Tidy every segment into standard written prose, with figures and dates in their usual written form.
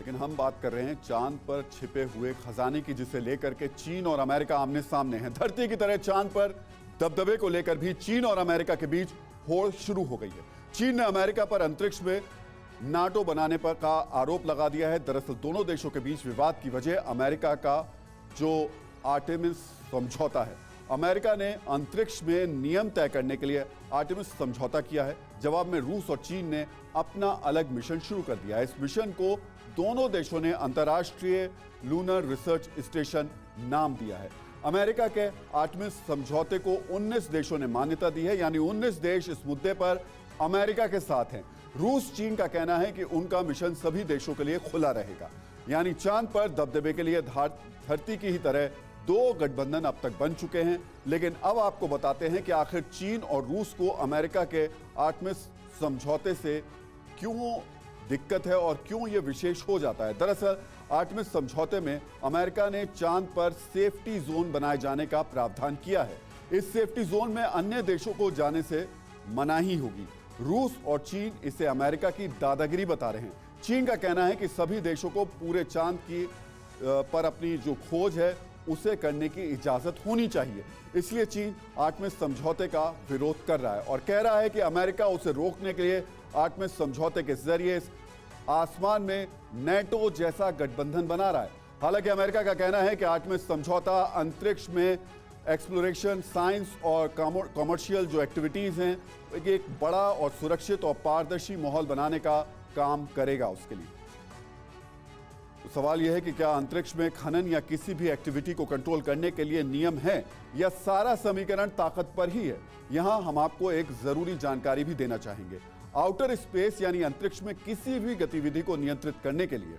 लेकिन हम बात कर रहे हैं चांद पर छिपे हुए खजाने की, जिसे लेकर के चीन और अमेरिका आमने सामने हैं। धरती की तरह चांद पर दबदबे को लेकर भी चीन और अमेरिका के बीच होड़ शुरू हो गई है। चीन ने अमेरिका पर अंतरिक्ष में नाटो बनाने पर का आरोप लगा दिया है। दरअसल दोनों देशों के बीच विवाद की वजह अमेरिका का जो आर्टेमिस समझौता है। अमेरिका ने अंतरिक्ष में नियम तय करने के लिए आर्टेमिस समझौता किया है। जवाब में रूस और चीन ने अपना अलग मिशन शुरू कर दिया है। इस मिशन को दोनों देशों ने अंतर्राष्ट्रीय लूनर रिसर्च स्टेशन नाम दिया है। अमेरिका के आर्टेमिस समझौते को 19 देशों ने मान्यता दी है, यानी 19 देश इस मुद्दे पर अमेरिका के साथ हैं। रूस चीन का कहना है कि उनका मिशन सभी देशों के लिए खुला रहेगा, यानी चांद पर दबदबे के लिए धरती की ही तरह 2 गठबंधन अब तक बन चुके हैं। लेकिन अब आपको बताते हैं कि आखिर चीन और रूस को अमेरिका के आर्टेमिस समझौते से क्यों दिक्कत है और क्यों यह विशेष हो जाता है। दरअसल आर्टेमिस समझौते में अमेरिका ने चांद पर सेफ्टी जोन बनाए जाने का प्रावधान किया है। इस सेफ्टी जोन में अन्य देशों को जाने से मनाही होगी। रूस और चीन इसे अमेरिका की दादागिरी बता रहे हैं। चीन का कहना है कि सभी देशों को पूरे चांद की पर अपनी जो खोज है उसे करने की इजाजत होनी चाहिए। इसलिए चीन आर्टेमिस समझौते का विरोध कर रहा है और कह रहा है कि अमेरिका उसे रोकने के लिए आर्टेमिस समझौते के जरिए आसमान में नेटो जैसा गठबंधन बना रहा है। हालांकि अमेरिका का कहना है कि आर्टेमिस समझौता अंतरिक्ष में एक्सप्लोरेशन, साइंस और कमर्शियल जो एक्टिविटीज हैं, एक बड़ा और सुरक्षित और पारदर्शी माहौल बनाने का काम करेगा उसके लिए। तो सवाल यह है कि क्या अंतरिक्ष में खनन या किसी भी एक्टिविटी को कंट्रोल करने के लिए नियम है या सारा समीकरण ताकत पर ही है। यहां हम आपको एक जरूरी जानकारी भी देना चाहेंगे। आउटर स्पेस यानी अंतरिक्ष में किसी भी गतिविधि को नियंत्रित करने के लिए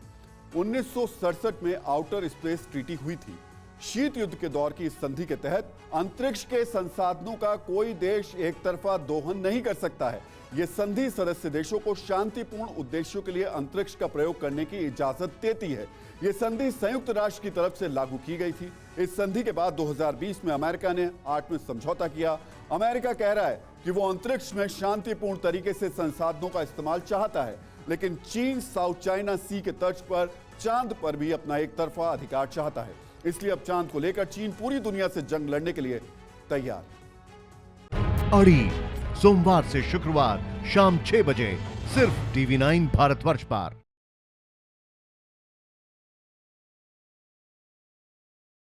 1967 में आउटर स्पेस ट्रीटी हुई थी। शीत युद्ध के दौर की इस संधि के तहत अंतरिक्ष के संसाधनों का कोई देश एक तरफा दोहन नहीं कर सकता है। यह संधि सदस्य देशों को शांतिपूर्ण उद्देश्यों के लिए अंतरिक्ष का प्रयोग करने की इजाजत देती है। यह संधि संयुक्त राष्ट्र की तरफ से लागू की गई थी। इस संधि के बाद 2020 में अमेरिका ने आर्टेमिस समझौता किया। अमेरिका कह रहा है कि वो अंतरिक्ष में शांतिपूर्ण तरीके से संसाधनों का इस्तेमाल चाहता है, लेकिन चीन साउथ चाइना सी के तर्ज पर चांद पर भी अपना एक तरफा अधिकार चाहता है। इसलिए अब चांद को लेकर चीन पूरी दुनिया से जंग लड़ने के लिए तैयार। अड़ी सोमवार से शुक्रवार शाम 6 बजे सिर्फ TV9 भारतवर्ष पर।